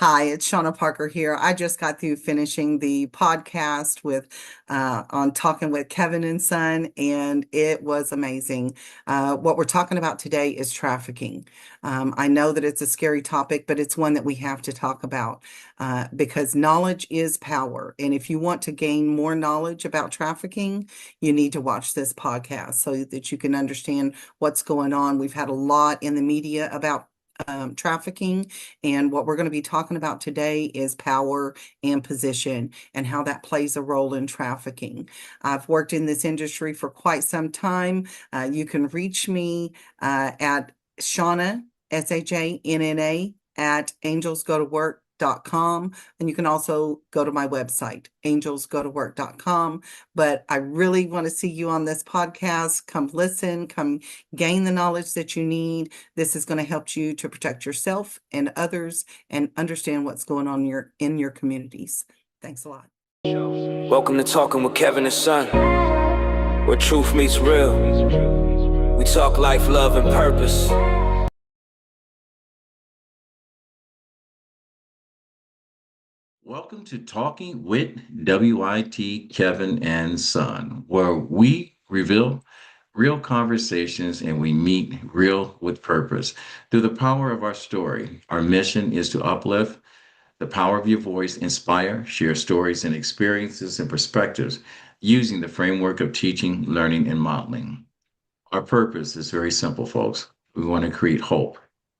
Hi, it's Shanna Parker here. I just got through finishing the podcast with on talking with Kevin and Son, and it was amazing. What we're talking about today is trafficking. I know that it's a scary topic, but it's one that we have to talk about because knowledge is power. And if you want to gain more knowledge about trafficking, you need to watch this podcast so that you can understand what's going on. We've had a lot in the media about trafficking. And what we're going to be talking about today is power and position and how that plays a role in trafficking. I've worked in this industry for quite some time. You can reach me at Shauna, SHANNA, at angelsgotowork.com. And you can also go to my website, angelsgotowork.com. But I really want to see you on this podcast. Come listen, come gain the knowledge that you need. This is going to help you to protect yourself and others and understand what's going on in your communities. Thanks a lot. Welcome to Talking with Kevin and Son, where truth meets real. We talk life, love, and purpose. Welcome to Talking with WIT Kevin and Son, where we reveal real conversations and we meet real with purpose. Through the power of our story, our mission is to uplift the power of your voice, inspire, share stories and experiences and perspectives using the framework of teaching, learning, and modeling. Our purpose is very simple, folks. We want to create hope,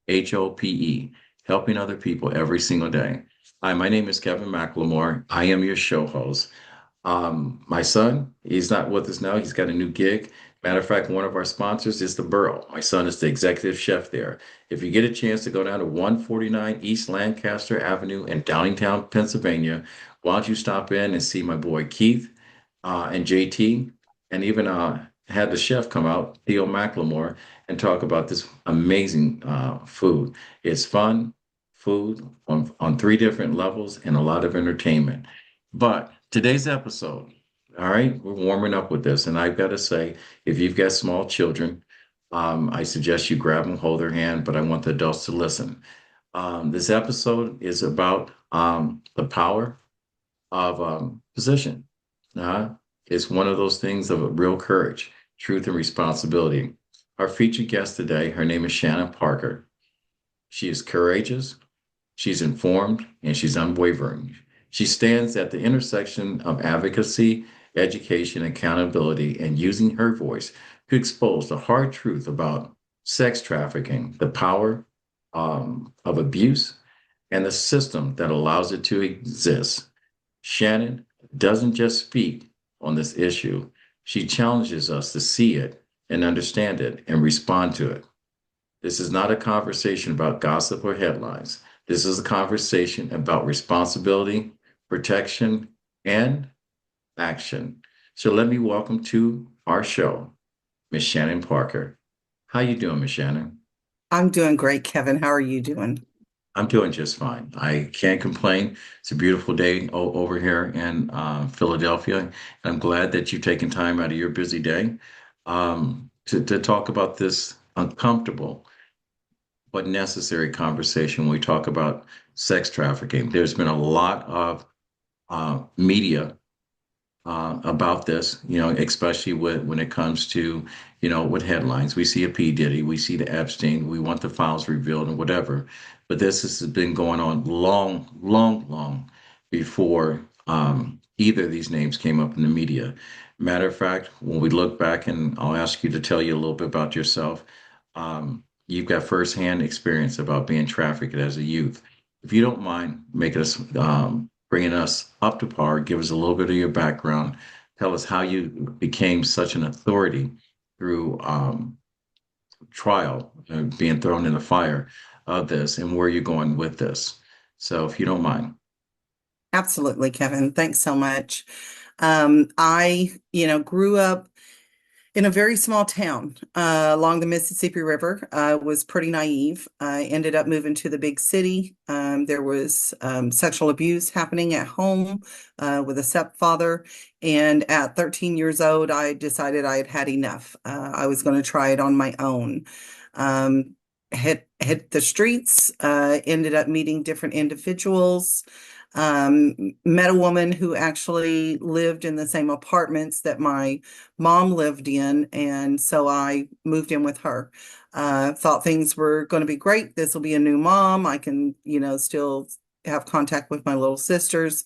HOPE, helping other people every single day. Hi, my name is Kevin McLemore. I am your show host. My son, he's not with us now. He's got a new gig. Matter of fact, one of our sponsors is the Borough. My son is the executive chef there. If you get a chance to go down to 149 East Lancaster Avenue in Downingtown, Pennsylvania, why don't you stop in and see my boy Keith and JT, and even had the chef come out, Theo McLemore, and talk about this amazing food. It's fun food on three different levels and a lot of entertainment. But today's episode, all right, we're warming up with this. And I've got to say, if you've got small children, I suggest you grab them, hold their hand, but I want the adults to listen. This episode is about the power of position. It's one of those things of real courage, truth, and responsibility. Our featured guest today, her name is Shanna Parker. She is courageous, she's informed, and she's unwavering. She stands at the intersection of advocacy, education, accountability, and using her voice to expose the hard truth about sex trafficking, the power of abuse, and the system that allows it to exist. Shannon doesn't just speak on this issue, she challenges us to see it and understand it and respond to it. This is not a conversation about gossip or headlines. This is a conversation about responsibility, protection, and action. So let me welcome to our show, Miss Shannon Parker. How you doing, Miss Shannon? I'm doing great, Kevin. How are you doing? I'm doing just fine. I can't complain. It's a beautiful day over here in Philadelphia. And I'm glad that you've taken time out of your busy day to talk about this uncomfortable but necessary conversation when we talk about sex trafficking. There's been a lot of media about this, especially when it comes to, with headlines. We see a P. Diddy, we see the Epstein, we want the files revealed and whatever. But this has been going on long, long, long before either of these names came up in the media. Matter of fact, when we look back, and I'll ask you to tell you a little bit about yourself, you've got firsthand experience about being trafficked as a youth. If you don't mind making us bringing us up to par, give us a little bit of your background, tell us how you became such an authority through trial, being thrown in the fire of this, and where you're going with this. So if you don't mind. Absolutely, Kevin. Thanks so much. I, grew up in a very small town along the Mississippi River. I was pretty naive. I ended up moving to the big city. There was sexual abuse happening at home with a stepfather. And at 13 years old, I decided I had had enough. I was going to try it on my own. hit the streets, ended up meeting different individuals, met a woman who actually lived in the same apartments that my mom lived in, and so I moved in with her. Thought things were going to be great. This will be a new mom. I can, still have contact with my little sisters.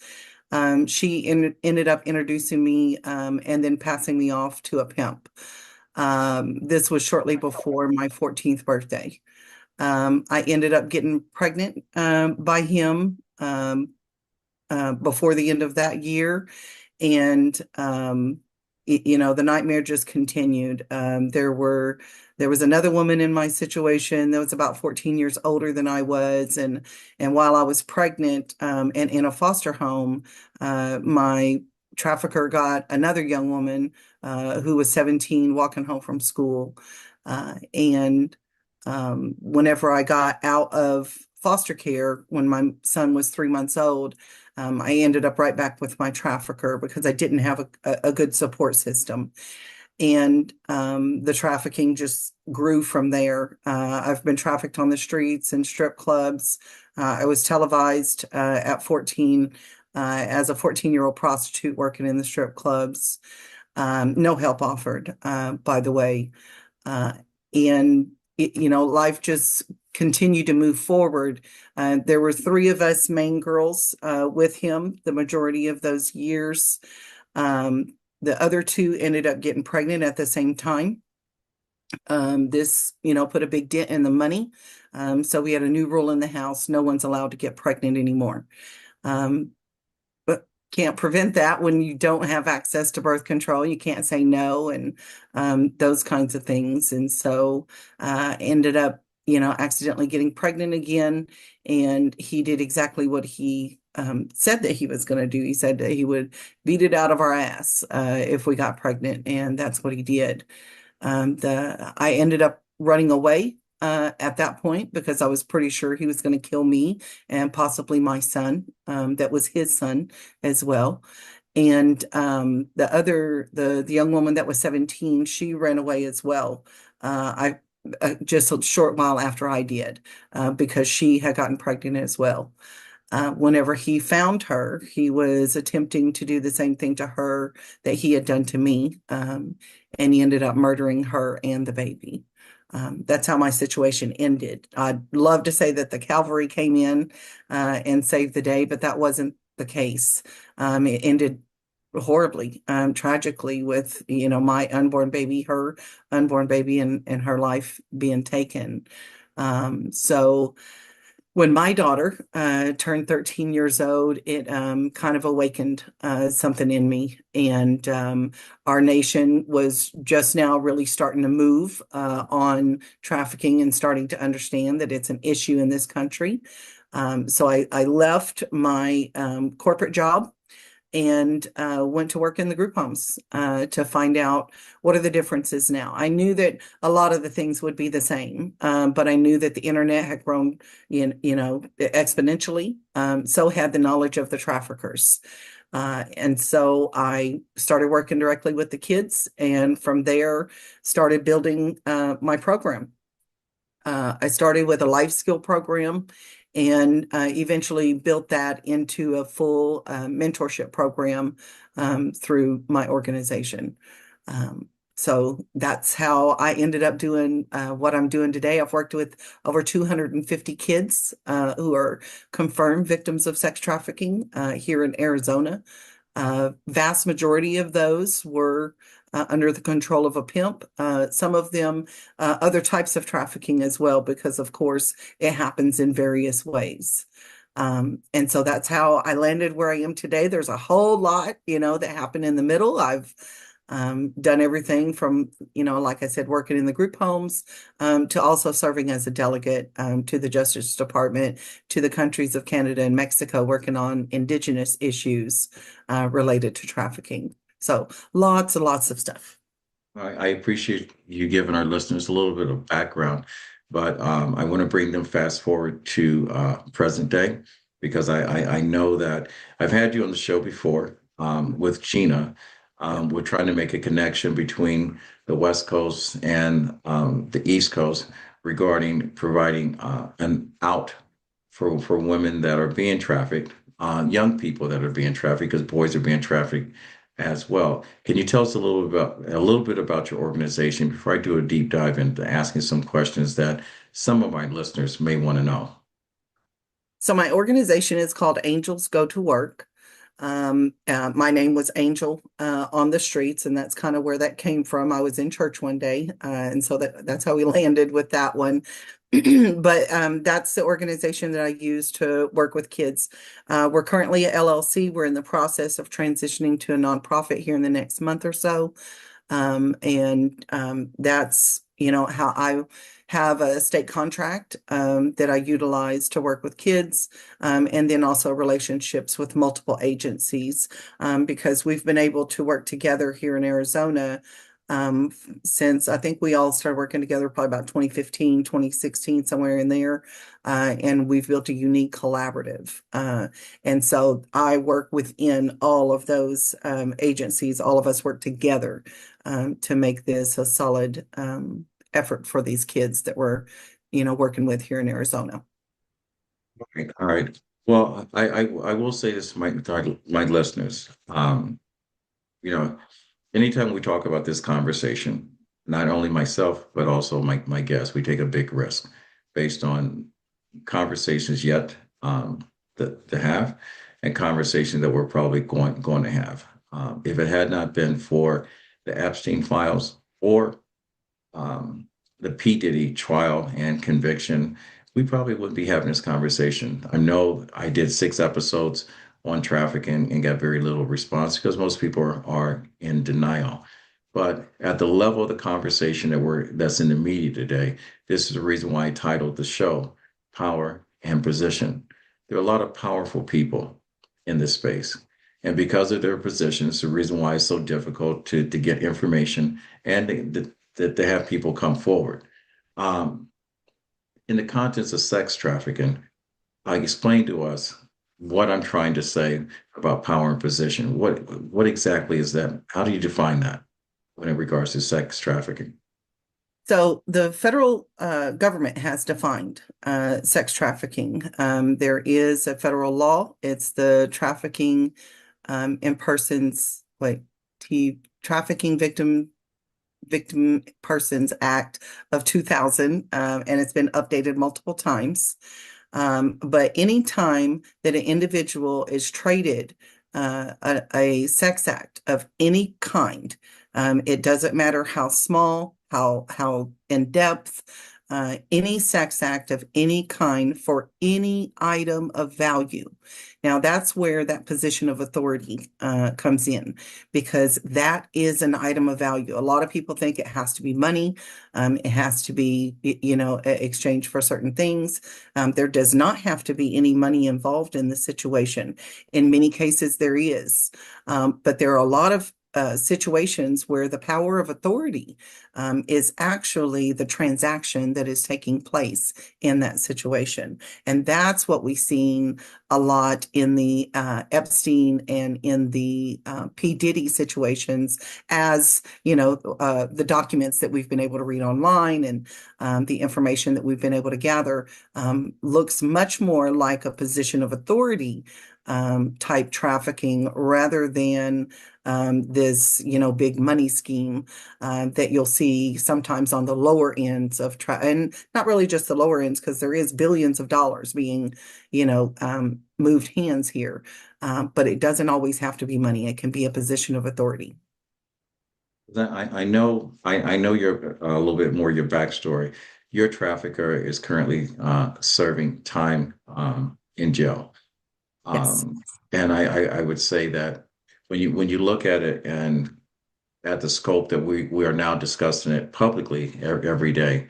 She ended up introducing me, and then passing me off to a pimp. This was shortly before my 14th birthday. I ended up getting pregnant by him before the end of that year. And the nightmare just continued. There was another woman in my situation that was about 14 years older than I was, and while I was pregnant and in a foster home, my trafficker got another young woman who was 17 walking home from school, and whenever I got out of foster care when my son was 3 months old, I ended up right back with my trafficker because I didn't have a good support system. And the trafficking just grew from there. I've been trafficked on the streets and strip clubs. I was televised at 14 as a 14-year-old prostitute working in the strip clubs. No help offered, by the way. Uh, and life just continued to move forward. There were three of us main girls with him the majority of those years. The other two ended up getting pregnant at the same time. This, put a big dent in the money. So we had a new rule in the house: no one's allowed to get pregnant anymore. But can't prevent that when you don't have access to birth control. You can't say no, and those kinds of things. And so ended up, accidentally getting pregnant again. And he did exactly what he said that he was going to do. He said that he would beat it out of our ass if we got pregnant, and that's what he did. I ended up running away at that point because I was pretty sure he was going to kill me and possibly my son. That was his son as well. And the young woman that was 17, she ran away as well. I Just a short while after I did, because she had gotten pregnant as well. Whenever he found her, he was attempting to do the same thing to her that he had done to me. And he ended up murdering her and the baby. That's how my situation ended. I'd love to say that the cavalry came in and saved the day, but that wasn't the case. It ended horribly, tragically, with my unborn baby, her unborn baby, and her life being taken. So when my daughter turned 13 years old, it kind of awakened something in me. And our nation was just now really starting to move on trafficking and starting to understand that it's an issue in this country. So I left my corporate job and went to work in the group homes to find out what are the differences now. I knew that a lot of the things would be the same, but I knew that the internet had grown, exponentially. So had the knowledge of the traffickers. And so I started working directly with the kids, and from there started building my program. I started with a life skill program and eventually built that into a full mentorship program through my organization. So that's how I ended up doing what I'm doing today. I've worked with over 250 kids who are confirmed victims of sex trafficking here in Arizona. Vast majority of those were under the control of a pimp. Some of them, other types of trafficking as well, because of course it happens in various ways. And so that's how I landed where I am today. There's a whole lot, that happened in the middle. I've done everything from, like I said, working in the group homes, to also serving as a delegate to the Justice Department, to the countries of Canada and Mexico, working on indigenous issues related to trafficking. So lots and lots of stuff. I appreciate you giving our listeners a little bit of background, but I want to bring them fast forward to present day because I know that I've had you on the show before with Gina. Yep. We're trying to make a connection between the West Coast and the East Coast. regarding providing an out for women that are being trafficked, young people that are being trafficked, because boys are being trafficked as well. Can you tell us a little bit about your organization before I do a deep dive into asking some questions that some of my listeners may want to know? So my organization is called Angels Go to Work. My name was Angel on the streets, and that's kind of where that came from. I was in church one day, and so that's how we landed with that one. But that's the organization that I use to work with kids. We're currently a LLC. We're in the process of transitioning to a nonprofit here in the next month or so. And that's, how I have a state contract that I utilize to work with kids, and then also relationships with multiple agencies, because we've been able to work together here in Arizona since I think we all started working together probably about 2015, 2016, somewhere in there. And we've built a unique collaborative. And so I work within all of those agencies. All of us work together to make this a solid effort for these kids that we're, working with here in Arizona. Okay, all right. Well, I will say this to my listeners. You know, anytime we talk about this conversation, not only myself, but also my guests, we take a big risk based on conversations yet to have and conversations that we're probably going to have. If it had not been for the Epstein files or um, the P. Diddy trial and conviction, we probably wouldn't be having this conversation. I know I did 6 episodes on trafficking and got very little response because most people are in denial. But at the level of the conversation that's in the media today, this is the reason why I titled the show Power and Position. There are a lot of powerful people in this space. And because of their positions, the reason why it's so difficult to get information and that they have people come forward. Um, in the context of sex trafficking, I explained to us what I'm trying to say about power and position. What exactly is that? How do you define that when it regards to sex trafficking? So the federal government has defined sex trafficking. There is a federal law. It's the Trafficking in Persons, Trafficking Victim Persons Act of 2000, and it's been updated multiple times. But anytime that an individual is traded a sex act of any kind, it doesn't matter how small, how in depth, any sex act of any kind for any item of value. Now, that's where that position of authority comes in, because that is an item of value. A lot of people think it has to be money. It has to be, exchanged for certain things. There does not have to be any money involved in the situation. In many cases, there is. But there are a lot of situations where the power of authority is actually the transaction that is taking place in that situation. And that's what we've seen a lot in the Epstein and in the P. Diddy situations, as the documents that we've been able to read online and the information that we've been able to gather looks much more like a position of authority type trafficking rather than this, big money scheme that you'll see sometimes on the lower ends of and not really just the lower ends, because there is billions of dollars being, moved hands here. But it doesn't always have to be money. It can be a position of authority. I know your a little bit more your backstory. Your trafficker is currently serving time in jail. Yes. Um, and I would say that when you look at it and at the scope that we are now discussing it publicly every day,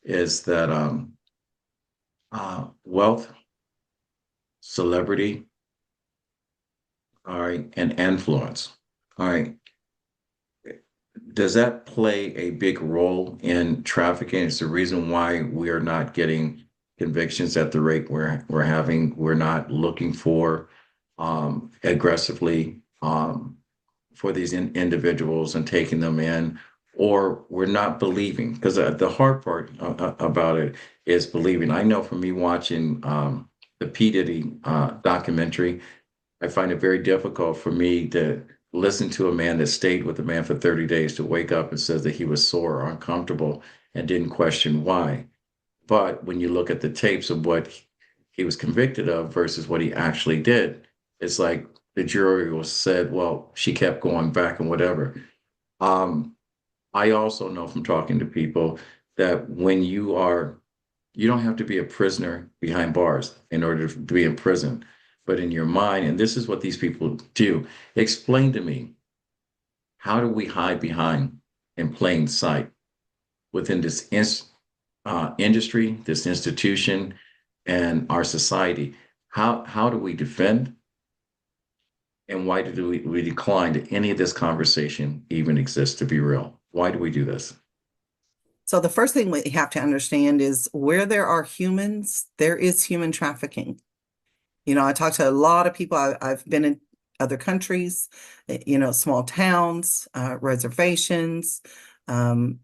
is that wealth, celebrity, all right, and influence, all right. Does that play a big role in trafficking? It's the reason why we are not getting convictions at the rate we're having. We're not looking for aggressively for these individuals and taking them in or we're not believing. Because the hard part about it is believing. I know from me watching the P. Diddy documentary, I find it very difficult for me to listen to a man that stayed with a man for 30 days to wake up and says that he was sore or uncomfortable and didn't question why. But when you look at the tapes of what he was convicted of versus what he actually did, it's like the jury was said, well, she kept going back and whatever. Um, I also know from talking to people that when you don't have to be a prisoner behind bars in order to be in prison, but in your mind, and this is what these people do. Explain to me, how do we hide behind in plain sight within this industry, this institution, and our society? How do we defend, and why do we decline that any of this conversation even exists, to be real? Why do we do this? So the first thing we have to understand is where there are humans, there is human trafficking. I talk to a lot of people. I've been in other countries, small towns, reservations, um,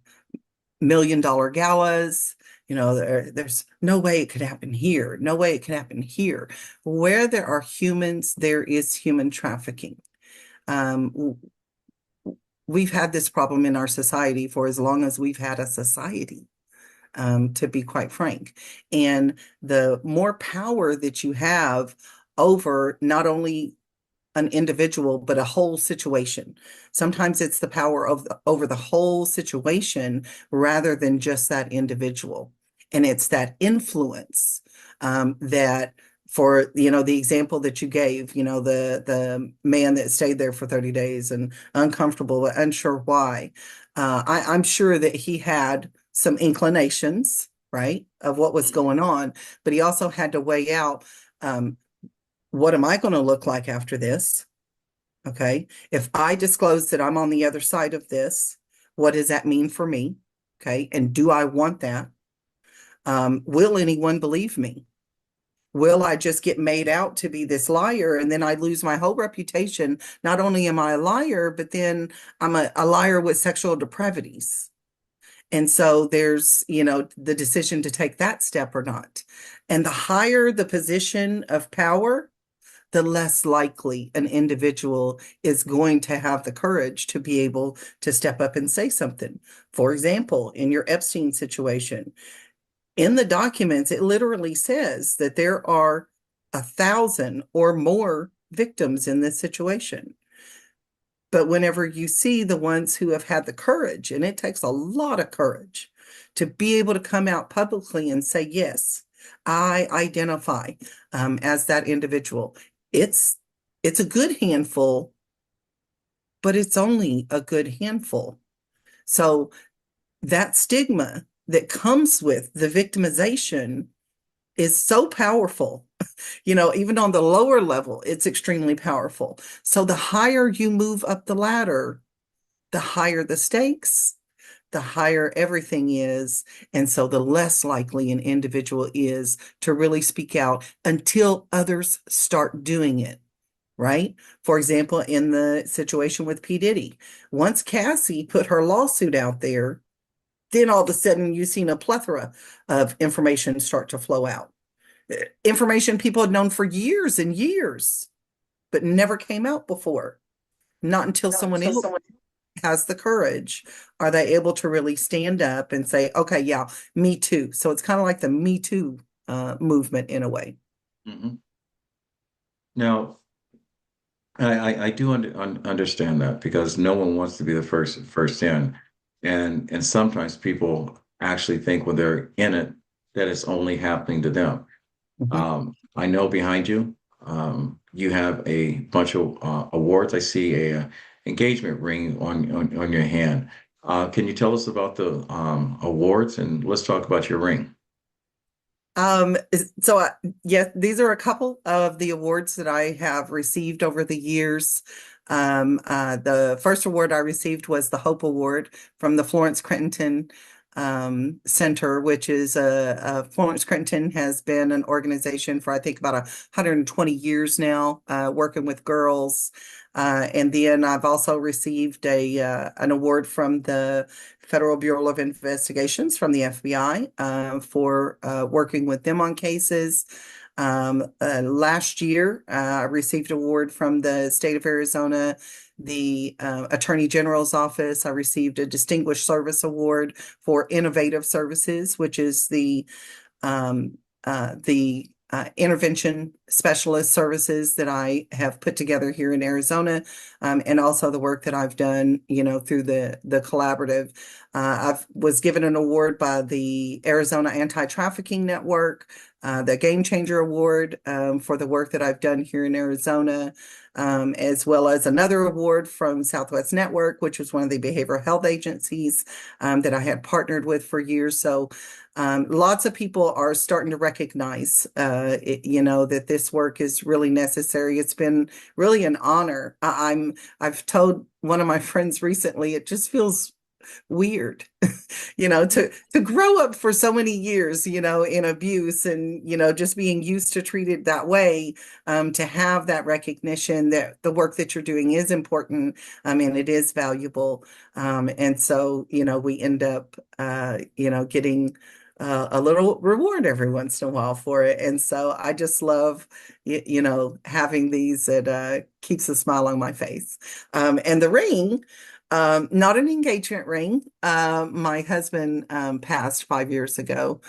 million-dollar galas. There's no way it could happen here. No way it could happen here. Where there are humans, there is human trafficking. Um, we've had this problem in our society for as long as we've had a society, to be quite frank. And the more power that you have over not only an individual, but a whole situation. Sometimes it's the power of over the whole situation rather than just that individual. And it's that influence that for, the example that you gave, the man that stayed there for 30 days and uncomfortable, but unsure why. I'm sure that he had some inclinations, right, of what was going on, but he also had to weigh out, what am I going to look like after this? Okay. If I disclose that I'm on the other side of this, what does that mean for me? Okay. And do I want that? Will anyone believe me? Will I just get made out to be this liar and then I lose my whole reputation? Not only am I a liar, but then I'm a liar with sexual depravities. And so there's, the decision to take that step or not. And the higher the position of power, the less likely an individual is going to have the courage to be able to step up and say something. For example, in your Epstein situation, in the documents, it literally says that there are 1,000 or more victims in this situation. But whenever you see the ones who have had the courage, and it takes a lot of courage to be able to come out publicly and say, yes, I identify as that individual. It's it's a good handful, but it's only a good handful. So that stigma that comes with the victimization is so powerful. Even on the lower level, it's extremely powerful. So the higher you move up the ladder, the higher the stakes, the higher everything is. And so the less likely an individual is to really speak out until others start doing it, right? For example, in the situation with P. Diddy, once Cassie put her lawsuit out there, then all of a sudden you've seen a plethora of information start to flow out. Information people had known for years and years, but never came out before. Not until someone else has the courage are they able to really stand up and say, okay, yeah, me too. So it's kind of like the Me Too movement in a way. Mhm. Now, I do understand that because no one wants to be the first in, and sometimes people actually think when they're in it that it's only happening to them. Mhm. I know behind you, you have a bunch of awards. I see a engagement ring on your hand. Can you tell us about the awards, and let's talk about your ring? Um, so yes, these are a couple of the awards that I have received over the years. The first award I received was the Hope Award from the Florence Crittenton Center, which is Florence Creighton has been an organization for I think about 120 years now, working with girls. And then I've also received a an award from the Federal Bureau of Investigations from the FBI for working with them on cases. Last year, I received an award from the state of Arizona, the Attorney General's office. I received a Distinguished Service Award for Innovative Services, which is the intervention specialist services that I have put together here in Arizona, and also the work that I've done, through the collaborative. I was given an award by the Arizona Anti-Trafficking Network, the Game Changer Award, for the work that I've done here in Arizona, as well as another award from Southwest Network, which was one of the behavioral health agencies that I had partnered with for years. So lots of people are starting to recognize, that this work is really necessary. It's been really an honor. I've told one of my friends recently, it just feels weird, to grow up for so many years, in abuse and, just being used to treated that way, to have that recognition that the work that you're doing is important, and it is valuable. And so, we end up, getting a little reward every once in a while for it. And so I just love, having these that keeps a smile on my face. And the ring, not an engagement ring. My husband passed 5 years ago.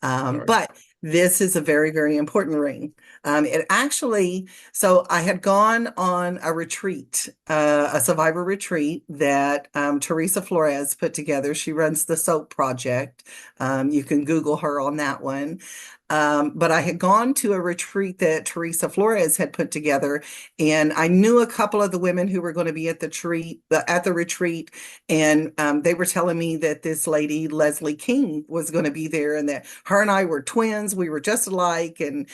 Sorry. But this is a very, very important ring. It actually, so I had gone on a retreat, a survivor retreat that Teresa Flores put together. She runs the Soap Project. You can Google her on that one. But I had gone to a retreat that Teresa Flores had put together, and I knew a couple of the women who were going to be at the retreat, and they were telling me that this lady Leslie King was going to be there, and that her and I were twins. We were just alike, and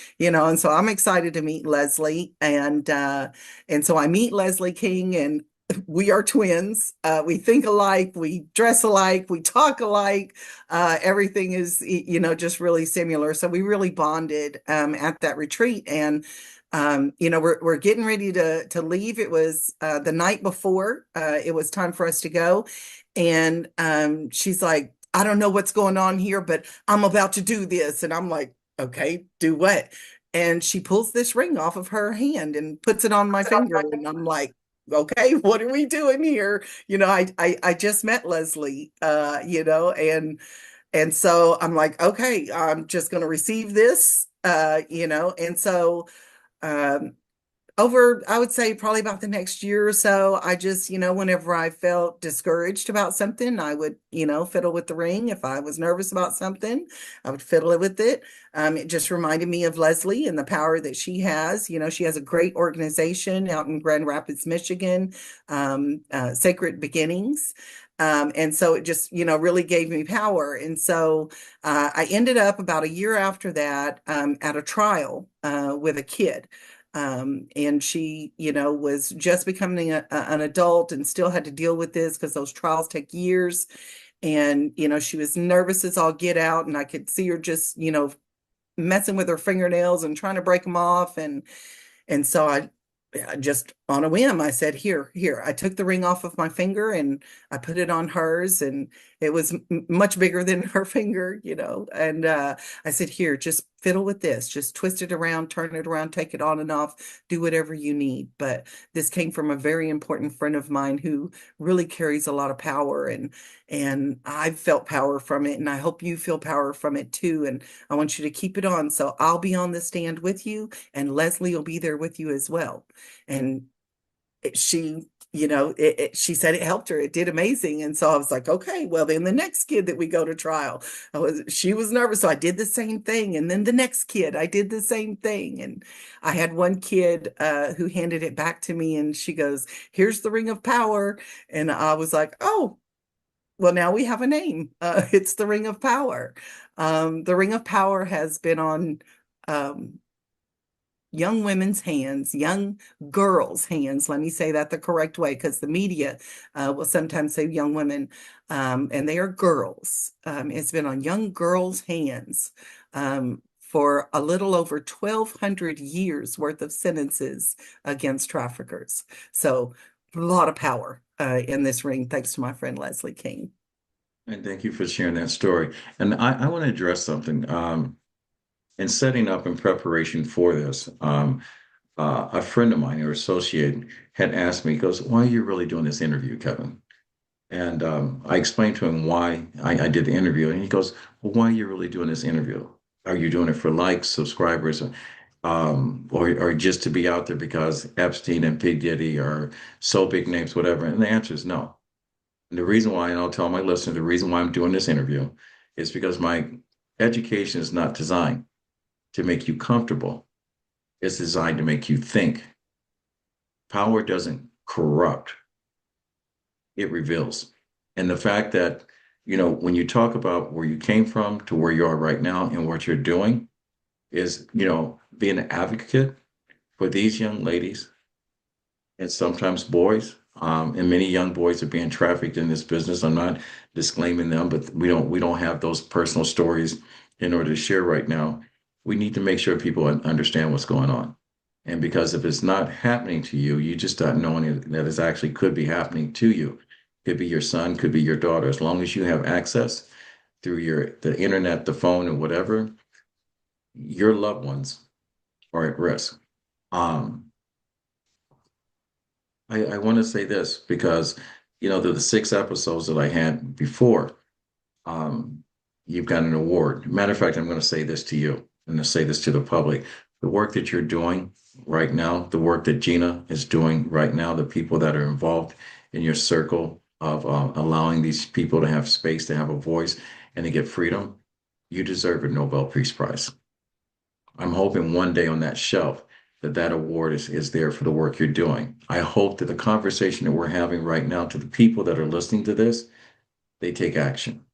so I'm excited to meet Leslie, and so I meet Leslie King, and we are twins. We think alike, we dress alike, we talk alike. Everything is, just really similar. So we really bonded at that retreat. And we're getting ready to leave. It was the night before. It was time for us to go, and she's like, "I don't know what's going on here, but I'm about to do this." And I'm like, "Okay, do what?" And she pulls this ring off of her hand and puts it on my finger, and I'm like, okay, what are we doing here? I just met Leslie, and so I'm like, okay, I'm just going to receive this, and so um, over, I would say probably about the next year or so, I just, whenever I felt discouraged about something, I would, fiddle with the ring. If I was nervous about something, I would fiddle it with it. It just reminded me of Leslie and the power that she has. She has a great organization out in Grand Rapids, Michigan, Sacred Beginnings. And so it just, really gave me power. And so I ended up about a year after that at a trial with a kid. And she, was just becoming an adult and still had to deal with this because those trials take years. And, she was nervous as all get out. And I could see her just, messing with her fingernails and trying to break them off. And so I just on a whim, I said, here. I took the ring off of my finger and I put it on hers, and it was much bigger than her finger, and I said, here, just fiddle with this, just twist it around, turn it around, take it on and off, do whatever you need. But this came from a very important friend of mine who really carries a lot of power, and I've felt power from it, and I hope you feel power from it too. And I want you to keep it on. So I'll be on the stand with you, and Leslie will be there with you as well. And she, she said it helped her. It did amazing. And so I was like, okay, well, then the next kid that we go to trial, she was nervous. So I did the same thing. And then the next kid, I did the same thing. And I had one kid who handed it back to me, and she goes, here's the ring of power. And I was like, oh, well, now we have a name. It's the Ring of Power. The Ring of Power has been on um, young women's hands, young girls' hands. Let me say that the correct way, because the media will sometimes say young women, and they are girls. It's been on young girls' hands for a little over 1,200 years worth of sentences against traffickers. So a lot of power in this ring, thanks to my friend Leslie King. And thank you for sharing that story. And I want to address something. In setting up in preparation for this, a friend of mine or associate had asked me, he goes, "Why are you really doing this interview, Kevin?" And I explained to him why I did the interview. And he goes, "Well, why are you really doing this interview? Are you doing it for likes, subscribers, or just to be out there because Epstein and P. Diddy are so big names, whatever?" And the answer is no. And the reason why, and I'll tell my listeners, the reason why I'm doing this interview is because my education is not designed to make you comfortable. It's designed to make you think. Power doesn't corrupt, it reveals. And the fact that, when you talk about where you came from to where you are right now and what you're doing is, being an advocate for these young ladies and sometimes boys. And many young boys are being trafficked in this business. I'm not disclaiming them, but we don't have those personal stories in order to share right now. We need to make sure people understand what's going on. And because if it's not happening to you, you just start knowing that it actually could be happening to you. Could be your son, could be your daughter. As long as you have access through the internet, the phone, and whatever, your loved ones are at risk. Um, I want to say this because, the 6 episodes that I had before, um, you've got an award. Matter of fact, I'm going to say this to you and to say this to the public. The work that you're doing right now, the work that Gina is doing right now, the people that are involved in your circle of allowing these people to have space, to have a voice, and to get freedom, you deserve a Nobel Peace Prize. I'm hoping one day on that shelf that award is there for the work you're doing. I hope that the conversation that we're having right now to the people that are listening to this, they take action.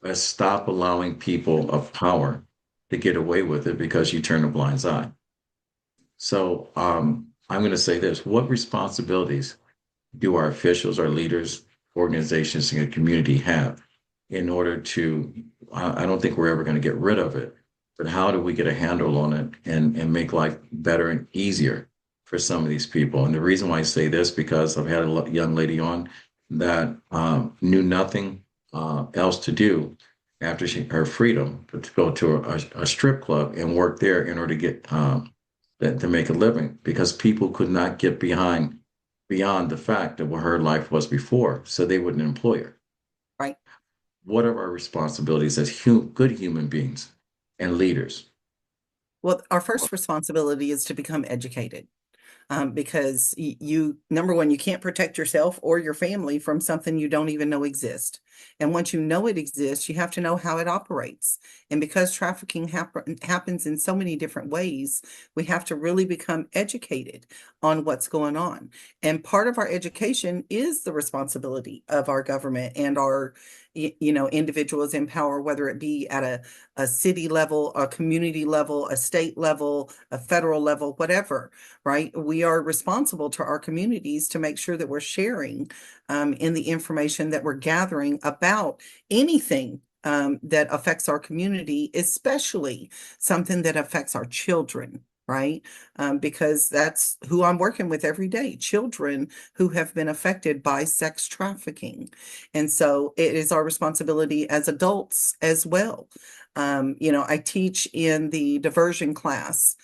Let's stop allowing people of power to get away with it because you turn a blind eye. So I'm going to say this. What responsibilities do our officials, our leaders, organizations, and the community have in order to, I don't think we're ever going to get rid of it, but how do we get a handle on it and make life better and easier for some of these people? And the reason why I say this, because I've had a young lady on that knew nothing else to do after her freedom, but to go to a strip club and work there in order to get to make a living because people could not get beyond the fact of what her life was before, so they wouldn't employ her. Right. What are our responsibilities as good human beings and leaders? Well, our first responsibility is to become educated. Because number one, you can't protect yourself or your family from something you don't even know exists. And once you know it exists, you have to know how it operates. And because trafficking happens in so many different ways, we have to really become educated on what's going on. And part of our education is the responsibility of our government and our individuals in power, whether it be at a city level, a community level, a state level, a federal level, whatever, right? We are responsible to our communities to make sure that we're sharing in the information that we're gathering about anything that affects our community, especially something that affects our children, right? Because that's who I'm working with every day, children who have been affected by sex trafficking. And so it is our responsibility as adults as well. I teach in the diversion class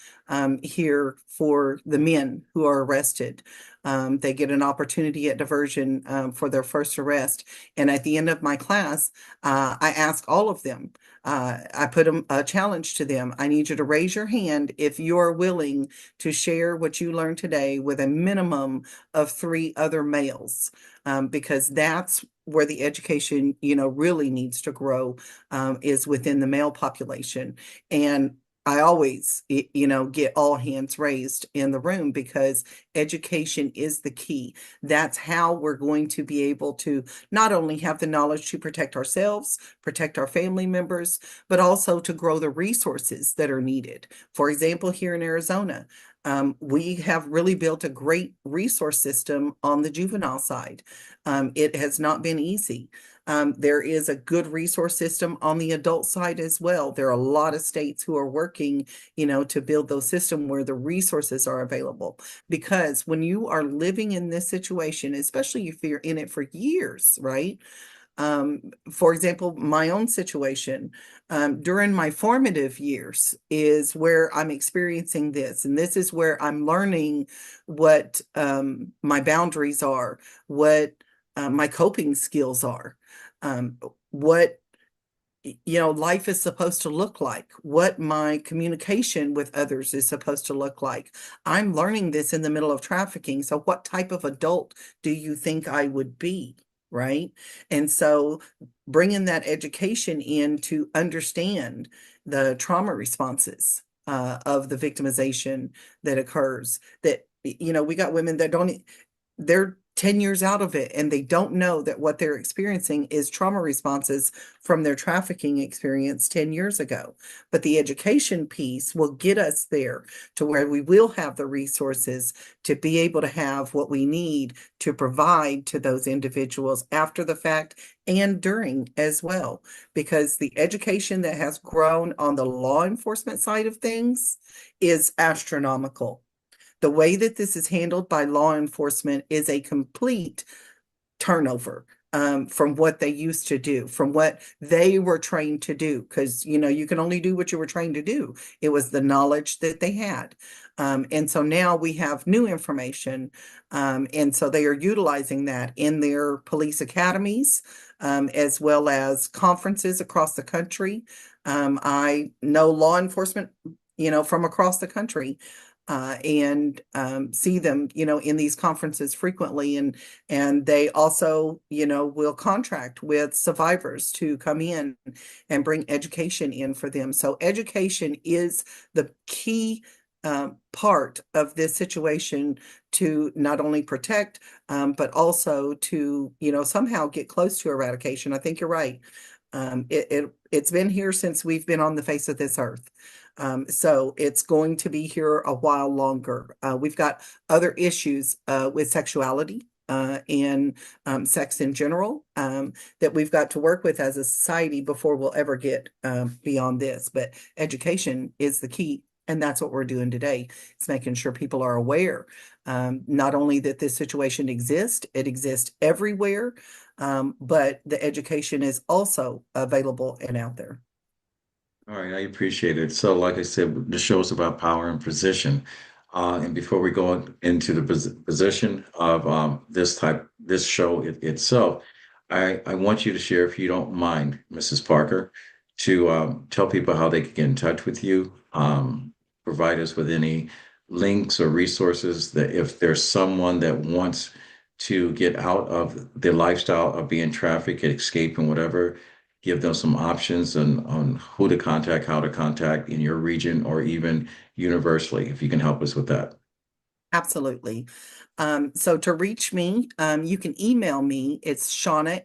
here for the men who are arrested. They get an opportunity at diversion for their first arrest. And at the end of my class, I ask all of them, I put a challenge to them. I need you to raise your hand if you're willing to share what you learned today with a minimum of 3 other males, because that's where the education, really needs to grow, is within the male population. And I always, get all hands raised in the room because education is the key. That's how we're going to be able to not only have the knowledge to protect ourselves, protect our family members, but also to grow the resources that are needed. For example, here in Arizona, we have really built a great resource system on the juvenile side. It has not been easy. There is a good resource system on the adult side as well. There are a lot of states who are working, to build those systems where the resources are available. Because when you are living in this situation, especially if you're in it for years, right? For example, my own situation during my formative years is where I'm experiencing this, and this is where I'm learning what my boundaries are, what my coping skills are, what life is supposed to look like, what my communication with others is supposed to look like. I'm learning this in the middle of trafficking. So, what type of adult do you think I would be? Right. And so, bringing that education in to understand the trauma responses of the victimization that occurs, that, we got women that don't, they're 10 years out of it and they don't know that what they're experiencing is trauma responses from their trafficking experience 10 years ago. But the education piece will get us there to where we will have the resources to be able to have what we need to provide to those individuals after the fact and during as well. Because the education that has grown on the law enforcement side of things is astronomical. The way that this is handled by law enforcement is a complete turnover from what they used to do, from what they were trained to do. Because, you can only do what you were trained to do. It was the knowledge that they had. And so now we have new information. And so they are utilizing that in their police academies, as well as conferences across the country. I know law enforcement, from across the country and see them, in these conferences frequently. And they also, will contract with survivors to come in and bring education in for them. So education is the key part of this situation to not only protect, but also to, somehow get close to eradication. I think you're right. It's been here since we've been on the face of this earth. So it's going to be here a while longer. We've got other issues with sexuality and sex in general that we've got to work with as a society before we'll ever get beyond this. But education is the key. And that's what we're doing today. It's making sure people are aware, not only that this situation exists, it exists everywhere, but the education is also available and out there. All right, I appreciate it. So, like I said, the show is about power and position. And before we go into the position of this show itself, I want you to share, if you don't mind, Mrs. Parker, to tell people how they can get in touch with you, provide us with any links or resources that if there's someone that wants to get out of the lifestyle of being trafficked, escape, and whatever, give them some options on who to contact, how to contact in your region, or even universally, if you can help us with that. Absolutely. So to reach me, you can email me. It's Shauna,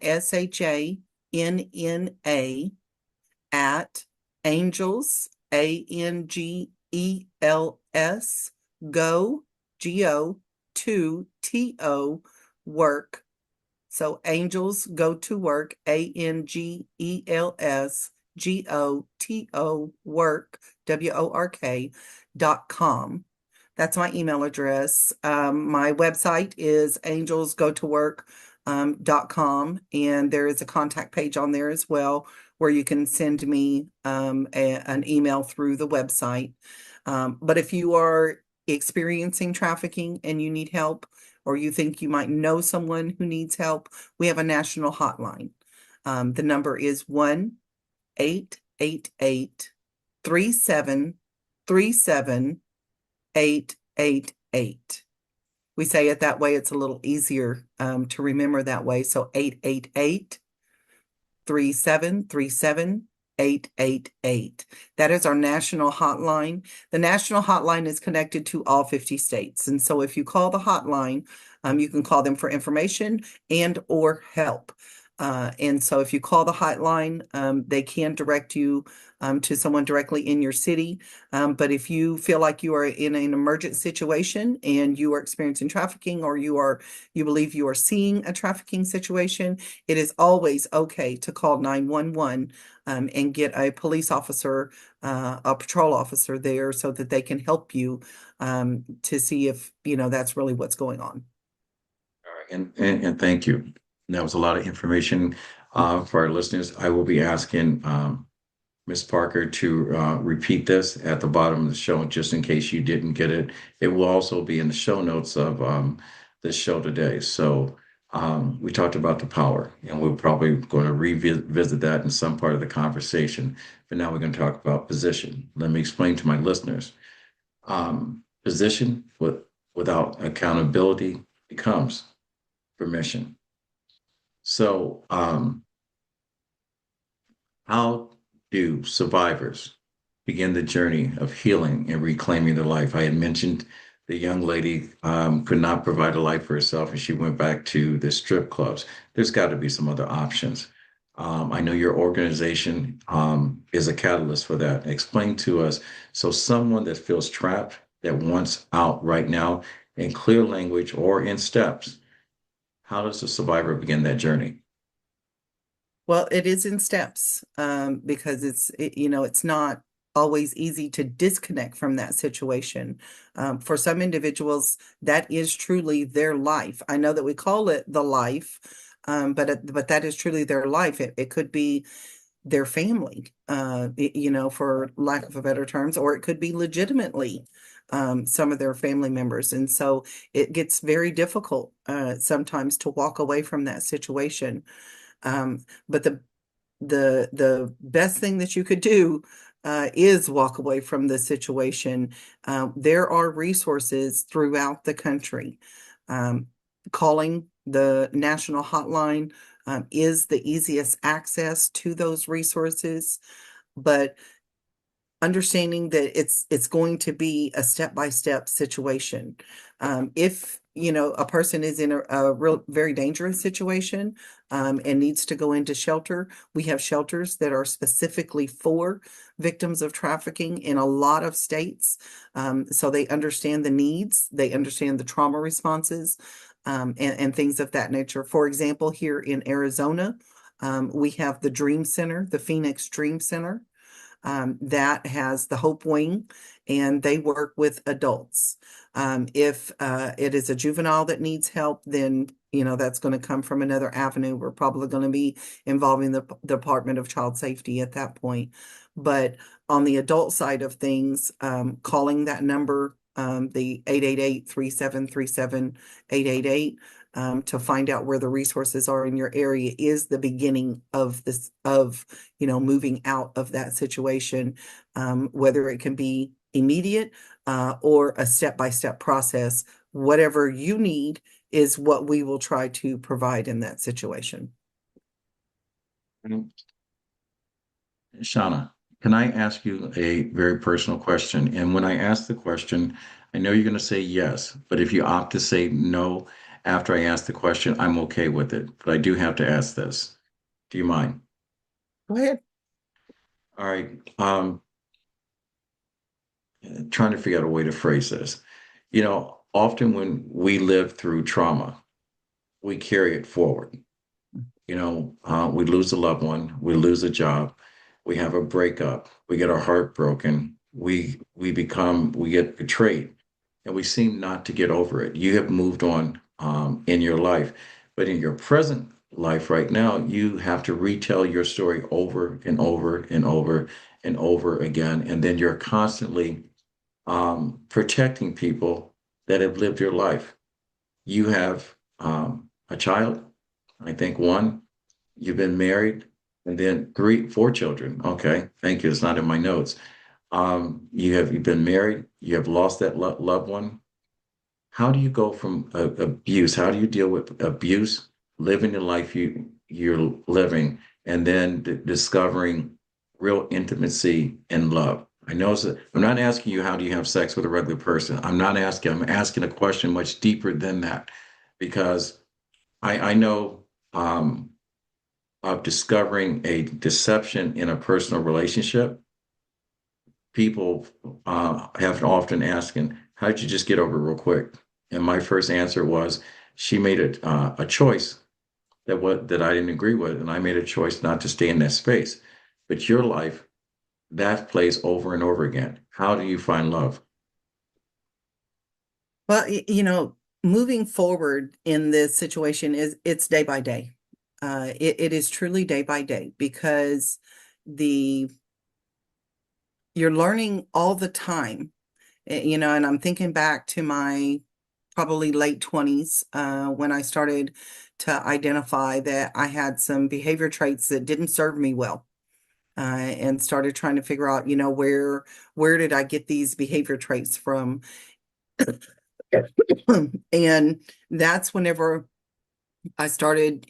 SHANNA, at angels, ANGELS, GO, to work. So angels go to work, ANGELS, GOTO WORK.com. That's my email address. My website is angelsgotowork.com, and there is a contact page on there as well where you can send me an email through the website. But if you are experiencing trafficking and you need help, or you think you might know someone who needs help, we have a national hotline. The number is 1-888-3737-888. We say it that way, it's a little easier to remember that way. So 888-3737 888. That is our national hotline. The national hotline is connected to all 50 states. And so if you call the hotline, you can call them for information and or help. And so if you call the hotline, they can direct you to someone directly in your city. But if you feel like you are in an emergent situation and you are experiencing trafficking, or you believe you are seeing a trafficking situation, it is always okay to call 911 and get a police officer, a patrol officer there so that they can help you to see if, that's really what's going on. All right, and thank you. That was a lot of information for our listeners. I will be asking Ms. Parker to repeat this at the bottom of the show, just in case you didn't get it. It will also be in the show notes of this show today. So we talked about the power, and we're probably going to revisit that in some part of the conversation. But now we're going to talk about position. Let me explain to my listeners. Position without accountability becomes permission. So, how do survivors begin the journey of healing and reclaiming their life? I had mentioned the young lady could not provide a life for herself, and she went back to the strip clubs. There's got to be some other options. I know your organization is a catalyst for that. Explain to us, so someone that feels trapped, that wants out right now, in clear language or in steps, how does the survivor begin that journey? Well, it is in steps because it's not always easy to disconnect from that situation. For some individuals, that is truly their life. I know that we call it the life, but that is truly their life. It could be their family, for lack of a better terms, or it could be legitimately some of their family members. And so it gets very difficult sometimes to walk away from that situation. But the best thing that you could do is walk away from the situation. There are resources throughout the country. Um, Calling the national hotline is the easiest access to those resources, but understanding that it's going to be a step-by-step situation. If a person is in a real very dangerous situation and needs to go into shelter, we have shelters that are specifically for victims of trafficking in a lot of states. So they understand the needs, they understand the trauma responses, and things of that nature. For example, here in Arizona, we have the Dream Center, the Phoenix Dream Center, that has the Hope Wing, and they work with adults. If it is a juvenile that needs help, then that's going to come from another avenue. We're probably going to be involving the Department of Child Safety at that point. But on the adult side of things, calling that number, the 888-3737-888, to find out where the resources are in your area is the beginning of this, of moving out of that situation, whether it can be immediate or a step-by-step process. Whatever you need is what we will try to provide in that situation. Shauna, can I ask you a very personal question? And when I ask the question, I know you're going to say yes, but if you opt to say no after I ask the question, I'm okay with it. But I do have to ask this. Do you mind? Go ahead. All right. Trying to figure out a way to phrase this. Often when we live through trauma, we carry it forward. We lose a loved one, we lose a job, we have a breakup, we get our heart broken, we get betrayed, and we seem not to get over it. You have moved on in your life, but in your present life right now, you have to retell your story over and over and over and over again, and then you're constantly protecting people that have lived your life. You have a child, I think one. You've been married, and then four children. Okay, thank you. It's not in my notes. You've been married. You have lost that loved one. How do you go from abuse? How do you deal with abuse, living the life you're living, and then discovering real intimacy and love. I know I'm not asking you how do you have sex with a regular person. I'm asking a question much deeper than that because I know of discovering a deception in a personal relationship. People have often asking, how did you just get over it real quick? And my first answer was, she made a choice that I didn't agree with, and I made a choice not to stay in that space. But your life, that plays over and over again. How do you find love? Well, moving forward in this situation is it's day by day. It is truly day by day because the you're learning all the time. And I'm thinking back to my probably late 20s when I started to identify that I had some behavior traits that didn't serve me well. And started trying to figure out, where did I get these behavior traits from? And that's whenever I started,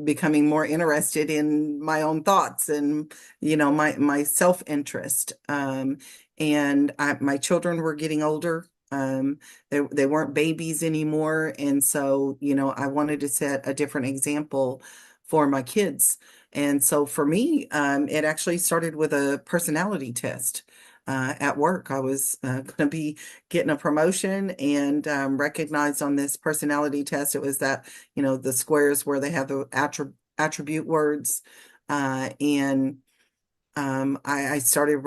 becoming more interested in my own thoughts and, my self-interest. And my children were getting older. They weren't babies anymore. And so, I wanted to set a different example for my kids. And so for me, it actually started with a personality test. At work, I was going to be getting a promotion and recognized on this personality test. It was that, the squares where they have the attribute words. And I started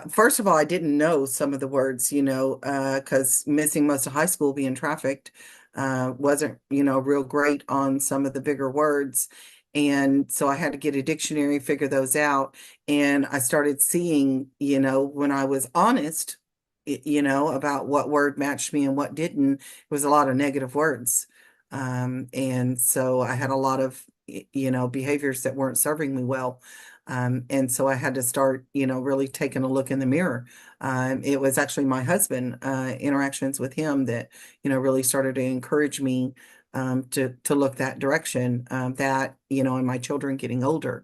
first of all, I didn't know some of the words, because missing most of high school being trafficked, wasn't, real great on some of the bigger words. And so I had to get a dictionary, figure those out. And I started seeing, when I was honest, about what word matched me and what didn't, it was a lot of negative words. And so I had a lot of, behaviors that weren't serving me well. And so I had to start, really taking a look in the mirror. It was actually my husband, interactions with him that, really started to encourage me to look that direction, that, and my children getting older.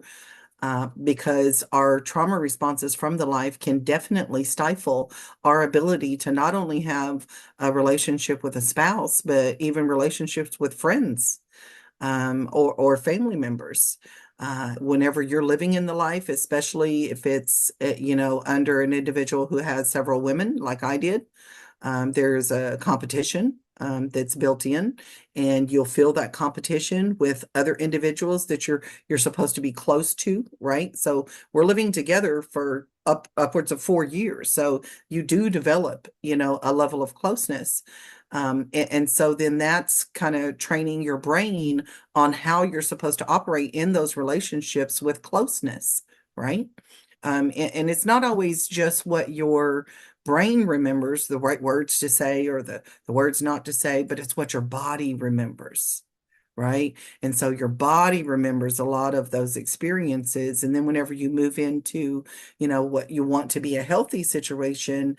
Because our trauma responses from the life can definitely stifle our ability to not only have a relationship with a spouse, but even relationships with friends, or family members. Whenever you're living in the life, especially if it's, under an individual who has several women, like I did, there's a competition that's built in, and you'll feel that competition with other individuals that you're supposed to be close to, right? So we're living together for upwards of 4 years. So you do develop, a level of closeness. And so then that's kind of training your brain on how you're supposed to operate in those relationships with closeness, right? And it's not always just what your brain remembers the right words to say or the words not to say, but it's what your body remembers, right? And so your body remembers a lot of those experiences. And then whenever you move into, what you want to be a healthy situation,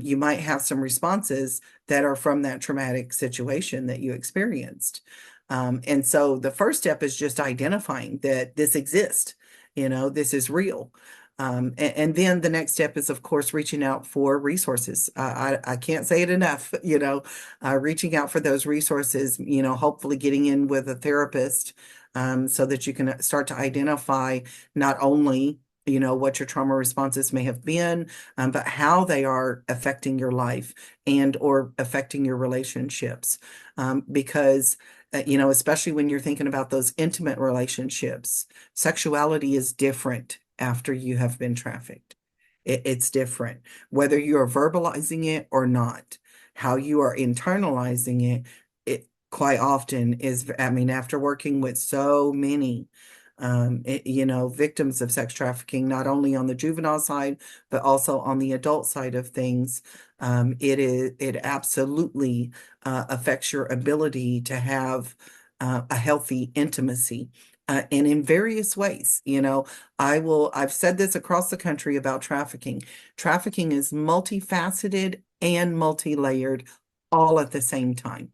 you might have some responses that are from that traumatic situation that you experienced. And so the first step is just identifying that this exists, this is real. And then the next step is, of course, reaching out for resources. I can't say it enough, reaching out for those resources, hopefully getting in with a therapist, so that you can start to identify not only, what your trauma responses may have been, but how they are affecting your life and or affecting your relationships. Because, especially when you're thinking about those intimate relationships, sexuality is different after you have been trafficked. It's different, whether you are verbalizing it or not. How you are internalizing it, it quite often is, I mean, after working with so many, victims of sex trafficking, not only on the juvenile side, but also on the adult side of things, it absolutely affects your ability to have a healthy intimacy. And in various ways, I've said this across the country about trafficking. Trafficking is multifaceted and multi-layered all at the same time.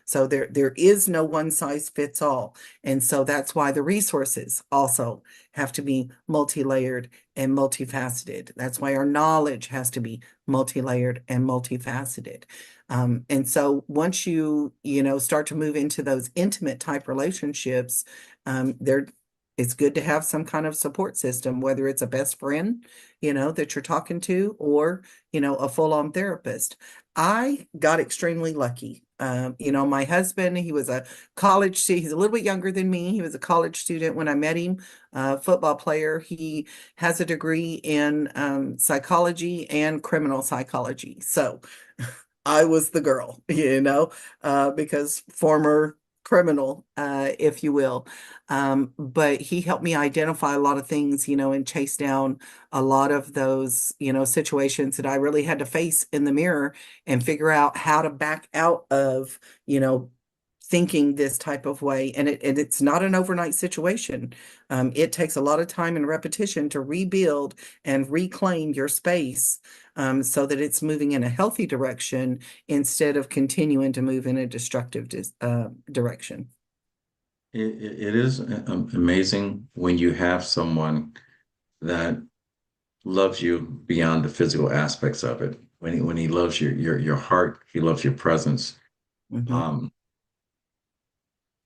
So there is no one size fits all. And so that's why the resources also have to be multi-layered and multifaceted. That's why our knowledge has to be multi-layered and multifaceted. And so once you start to move into those intimate type relationships, there it's good to have some kind of support system, whether it's a best friend, that you're talking to, or, a full-on therapist. I got extremely lucky. My husband, he was a college student. He's a little bit younger than me. He was a college student when I met him, football player. He has a degree in psychology and criminal psychology. So I was the girl, because former criminal, if you will. But he helped me identify a lot of things, and chase down a lot of those, situations that I really had to face in the mirror and figure out how to back out of, thinking this type of way. And it's not an overnight situation. It takes a lot of time and repetition to rebuild and reclaim your space, so that it's moving in a healthy direction instead of continuing to move in a destructive direction. It is amazing when you have someone that loves you beyond the physical aspects of it. When he loves your heart, he loves your presence. Mhm. Um,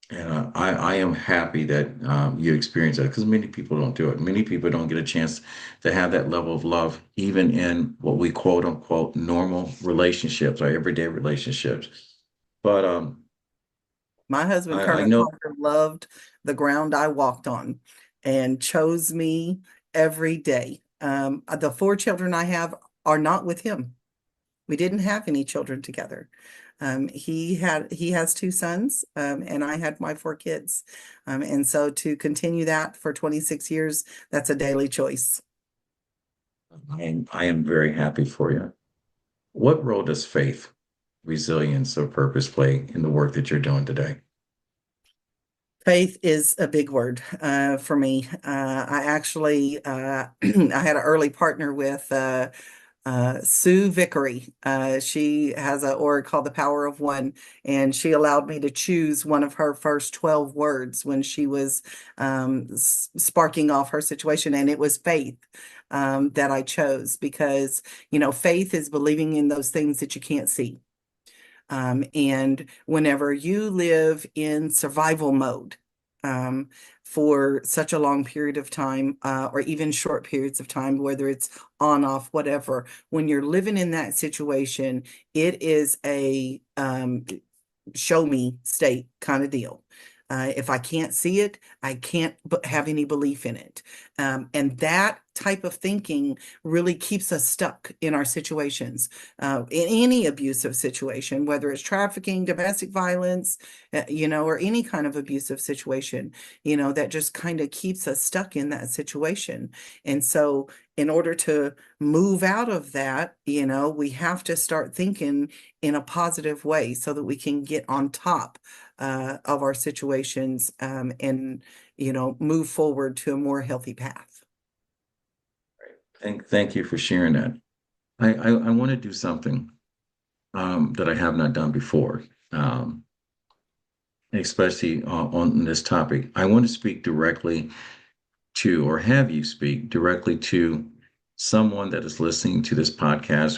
and I am happy that you experience that because many people don't do it. Many people don't get a chance to have that level of love, even in what we quote unquote normal relationships or everyday relationships. But My husband, I Colonel know Parker, loved the ground I walked on and chose me every day. The four children I have are not with him. We didn't have any children together. He has two sons, and I had my four kids. And so to continue that for 26 years, that's a daily choice. I am very happy for you. What role does faith, resilience, or purpose play in the work that you're doing today? Faith is a big word for me. I actually I had an early partner with Sue Vickery. She has an org called The Power of One, and she allowed me to choose one of her first 12 words when she was sparking off her situation, and it was faith. That I chose because, faith is believing in those things that you can't see. And whenever you live in survival mode um, for such a long period of time, or even short periods of time, whether it's on, off, whatever, when you're living in that situation, it is a show me state kind of deal. If I can't see it, I can't have any belief in it. And that type of thinking really keeps us stuck in our situations, in any abusive situation, whether it's trafficking, domestic violence, or any kind of abusive situation, that just kind of keeps us stuck in that situation. And so, in order to move out of that, we have to start thinking in a positive way so that we can get on top of our situations, and move forward to a more healthy path. Thank you for sharing that. I want to do something that I have not done before, especially on this topic. I want to speak directly to, or have you speak directly to someone that is listening to this podcast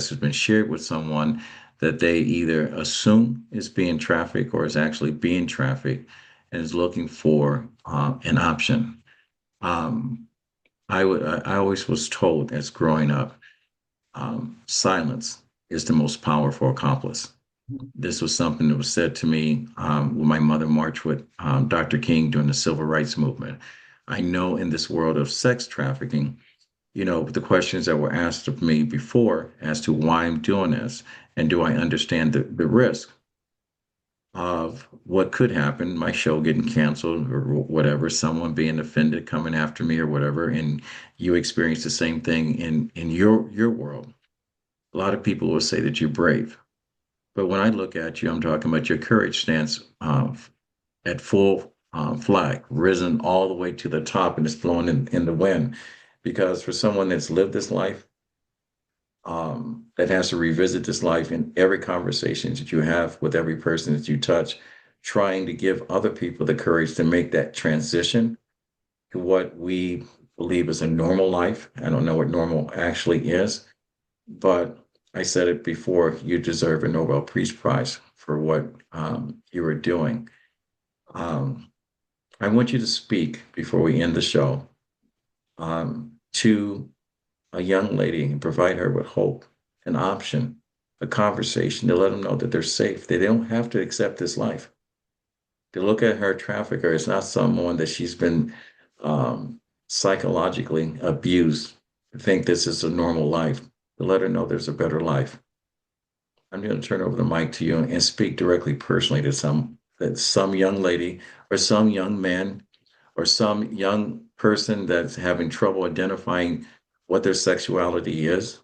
has been shared with someone that they either assume is being trafficked or is actually being trafficked and is looking for an option. Um, I always was told as growing up, silence is the most powerful accomplice. This was something that was said to me when my mother marched with Dr. King during the civil rights movement. I know in this world of sex trafficking, the questions that were asked of me before as to why I'm doing this and do I understand the risk of what could happen, my show getting canceled or whatever, someone being offended, coming after me or whatever, and you experience the same thing in your world. A lot of people will say that you're brave. But when I look at you, I'm talking about your courage stance at full flag, risen all the way to the top and it's flowing in the wind. Because for someone that's lived this life, that has to revisit this life in every conversation that you have with every person that you touch, trying to give other people the courage to make that transition to what we believe is a normal life. I don't know what normal actually is, but I said it before, you deserve a Nobel Peace Prize for what you are doing. Um, I want you to speak before we end the show to a young lady and provide her with hope, an option, a conversation to let them know that they're safe. They don't have to accept this life. To look at her trafficker as not someone that she's been psychologically abused, to think this is a normal life, to let her know there's a better life. I'm going to turn over the mic to you and speak directly personally to some young lady or some young man or some young person that's having trouble identifying what their sexuality is.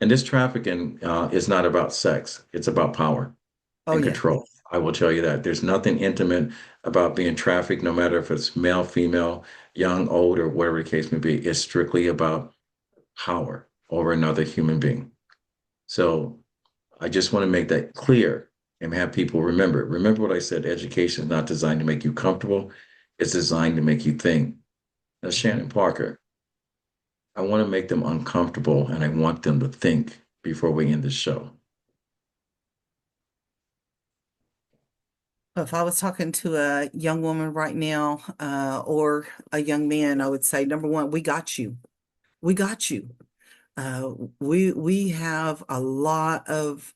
And this trafficking is not about sex; it's about power Oh and yeah. control. I will tell you that there's nothing intimate about being trafficked, no matter if it's male, female, young, old, or whatever the case may be. It's strictly about power over another human being. So I just want to make that clear and have people remember. Remember what I said, education is not designed to make you comfortable, it's designed to make you think. Now, Shannon Parker, I want to make them uncomfortable and I want them to think before we end the show. If I was talking to a young woman right now, or a young man, I would say, number one, we got you. We got you. We have a lot of,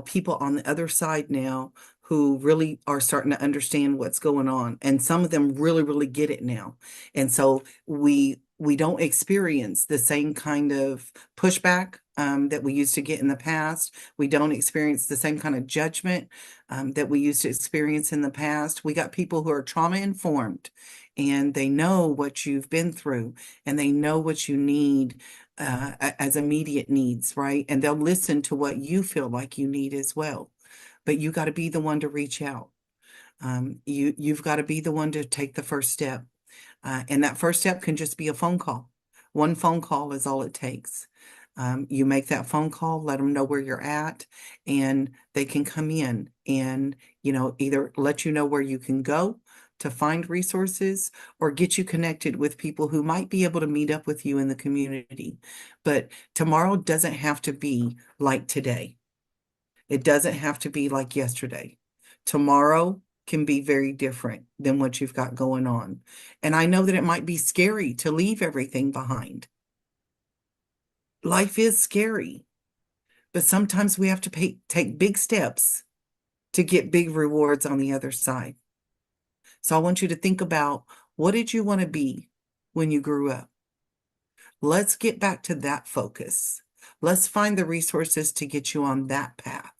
people on the other side now who really are starting to understand what's going on, and some of them really, really get it now. And so we don't experience the same kind of pushback that we used to get in the past. We don't experience the same kind of judgment that we used to experience in the past. We got people who are trauma informed, and they know what you've been through, and they know what you need as immediate needs, right? And they'll listen to what you feel like you need as well. But you got to be the one to reach out. You've got to be the one to take the first step. And that first step can just be a phone call. One phone call is all it takes. You make that phone call, let them know where you're at, and they can come in and, either let you know where you can go to find resources or get you connected with people who might be able to meet up with you in the community. But tomorrow doesn't have to be like today. It doesn't have to be like yesterday. Tomorrow can be very different than what you've got going on. And I know that it might be scary to leave everything behind. Life is scary, but sometimes we have to take big steps to get big rewards on the other side. So I want you to think about, what did you want to be when you grew up? Let's get back to that focus. Let's find the resources to get you on that path,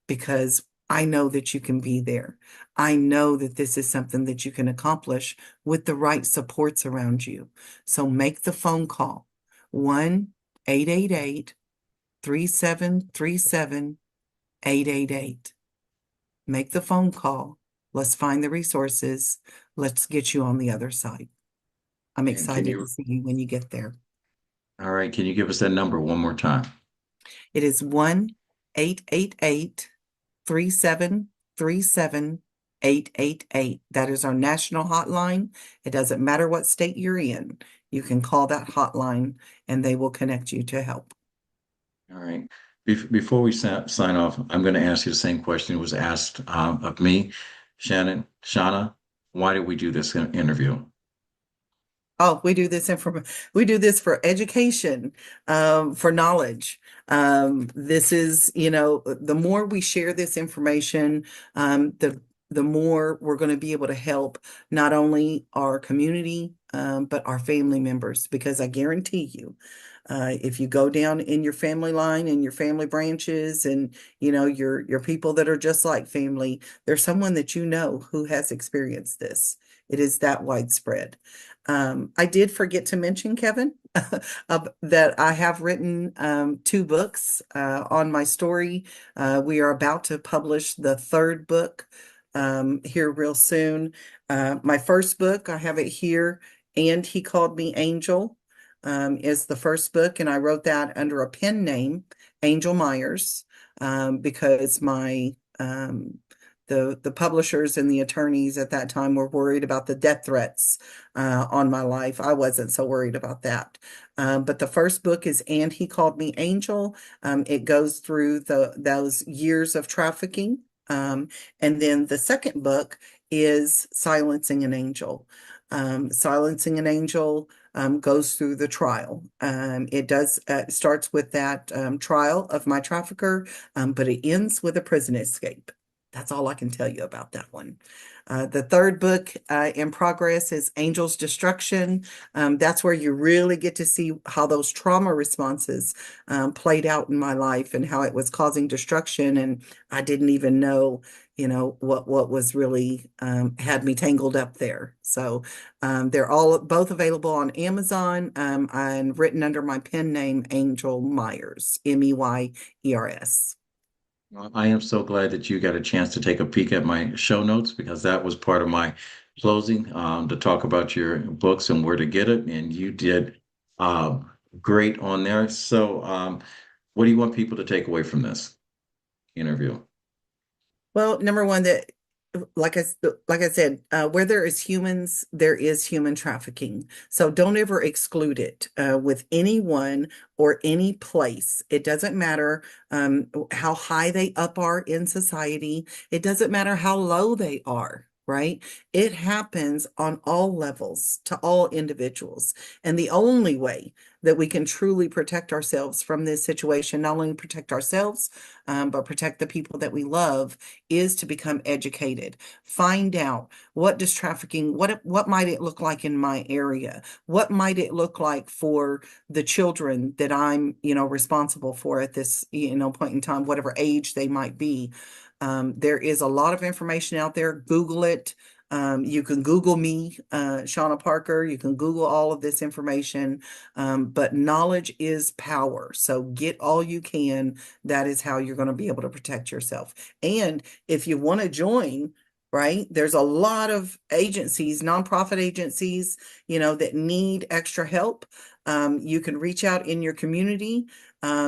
because I know that you can be there. I know that this is something that you can accomplish with the right supports around you. So make the phone call, 1-888-3737-888. Make the phone call. Let's find the resources. Let's get you on the other side. I'm And can excited to you, see you when you get there. all right, can you give us that number one more time? It is 1-888-3737-888. That is our national hotline. It doesn't matter what state you're in. You can call that hotline and they will connect you to help. All right. Before we sign off, I'm going to ask you the same question that was asked of me. Shanna, why did we do this interview? Oh, we do this for education, for knowledge. This is, the more we share this information, the more we're going to be able to help not only our community, but our family members. Because I guarantee you, if you go down in your family line and your family branches, and your people that are just like family, there's someone that who has experienced this. It is that widespread. I did forget to mention, Kevin, that I have written two books on my story. We are about to publish the third book here real soon. My first book, I have it here, And He Called Me Angel. is the first book, and I wrote that under a pen name, Angel Myers, because my the publishers and the attorneys at that time were worried about the death threats on my life. I wasn't so worried about that. But the first book is And He Called Me Angel. It goes through those years of trafficking. And then the second book is Silencing an Angel. Silencing an Angel goes through the trial. It does starts with that trial of my trafficker, but it ends with a prison escape. That's all I can tell you about that one. The third book in progress is Angel's Destruction. That's where you really get to see how those trauma responses played out in my life and how it was causing destruction. And I didn't even know, what was really had me tangled up there. So they're all both available on Amazon and written under my pen name, Angel Myers, Meyers. Well, I am so glad that you got a chance to take a peek at my show notes because that was part of my closing to talk about your books and where to get it. And you did uh, great on there. So, what do you want people to take away from this interview? Well, number one, that like I like I said, where there is humans, there is human trafficking. So don't ever exclude it with anyone or any place. It doesn't matter how high they up are in society. It doesn't matter how low they are. Right? It happens on all levels to all individuals. And the only way that we can truly protect ourselves from this situation, not only protect ourselves, but protect the people that we love, is to become educated. Find out, what does trafficking, what might it look like in my area? What might it look like for the children that I'm, responsible for at this, point in time, whatever age they might be. There is a lot of information out there. Google it. You can Google me, Shanna Parker. You can Google all of this information. But knowledge is power. So get all you can. That is how you're going to be able to protect yourself. And if you want to join, right, there's a lot of agencies, nonprofit agencies, that need extra help. You can reach out in your community,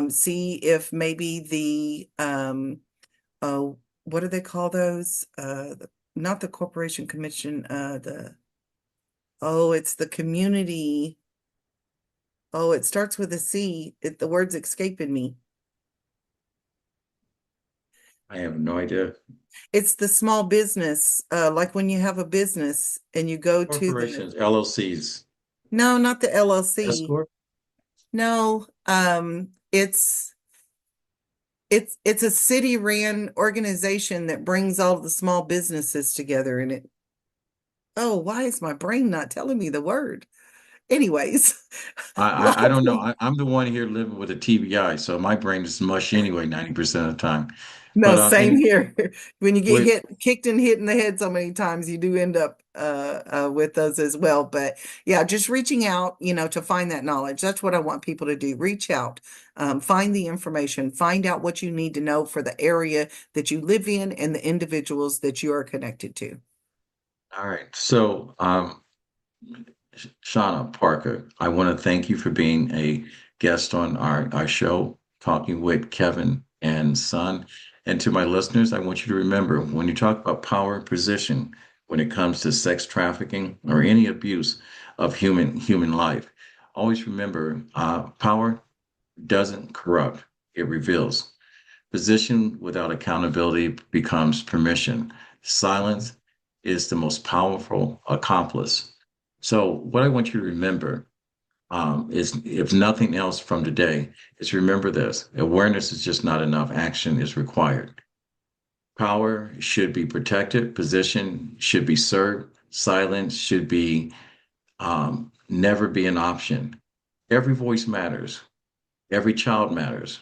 see if maybe oh, what do they call those? Not the Corporation Commission, it's the community. Oh, it starts with a C. The word's escaping me. I have no idea. It's the small business, like when you have a business and you go to Corporations, LLCs, no, not the S LLC. corp. No, it's a city ran organization that brings all the small businesses together and oh, why is my brain not telling me the word? Anyways, I don't know. I'm the one here living with a TBI, so my brain is mush anyway, 90% of the time. no, But same and here. When you get with kicked and hit in the head so many times, you do end up with those as well. But yeah, just reaching out, to find that knowledge. That's what I want people to do. Reach out, find the information, find out what you need to know for the area that you live in and the individuals that you are connected to. all right. So Shauna Parker, I want to thank you for being a guest on our show, talking with Kevin and Son. And to my listeners, I want you to remember when you talk about power and position, when it comes to sex trafficking or any abuse of human life, always remember power doesn't corrupt, it reveals. Position without accountability becomes permission. Silence is the most powerful accomplice. So, what I want you to remember is, if nothing else from today, is remember this: awareness is just not enough, action is required. Power should be protected, position should be served, silence should be never be an option. Every voice matters, every child matters.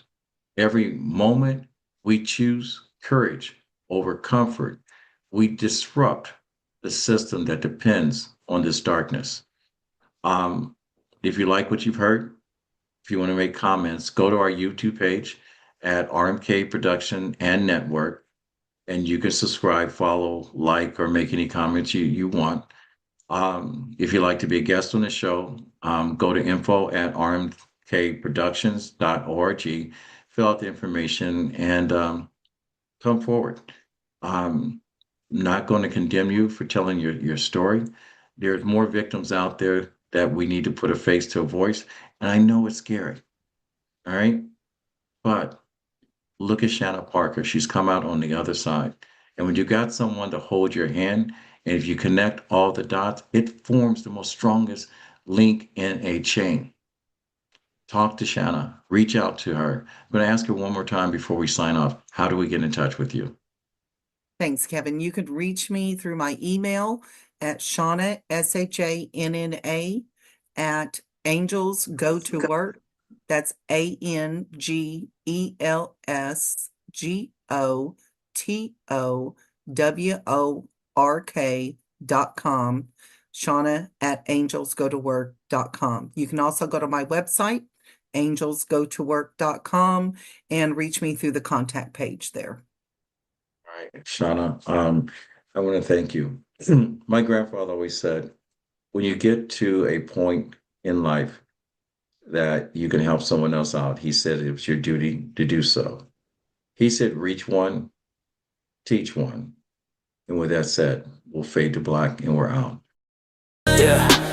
Every moment we choose courage over comfort, we disrupt the system that depends on this darkness. Um, if you like what you've heard, if you want to make comments, go to our YouTube page at RMK Production and Network, and you can subscribe, follow, like, or make any comments you want. If you'd like to be a guest on the show, go to info@rmkproductions.org, fill out the information, and come forward. I'm not going to condemn you for telling your story. There's more victims out there that we need to put a face to a voice. And I know it's scary. All right. But look at Shanna Parker. She's come out on the other side. And when you got someone to hold your hand, and if you connect all the dots, it forms the most strongest link in a chain. Talk to Shanna, reach out to her. I'm going to ask her one more time before we sign off. How do we get in touch with you? Thanks, Kevin. You could reach me through my email at Shanna, SHANNA, at Angels Go to Work. That's ANGELSGOTOWORK.com. Shanna at angelsgotowork.com. You can also go to my website, angelsgotowork.com, and reach me through the contact page there. All right, Shauna, I want to thank you. My grandfather always said, when you get to a point in life that you can help someone else out, he said it was your duty to do so. He said, reach one, teach one. And with that said, we'll fade to black and we're out. Yeah.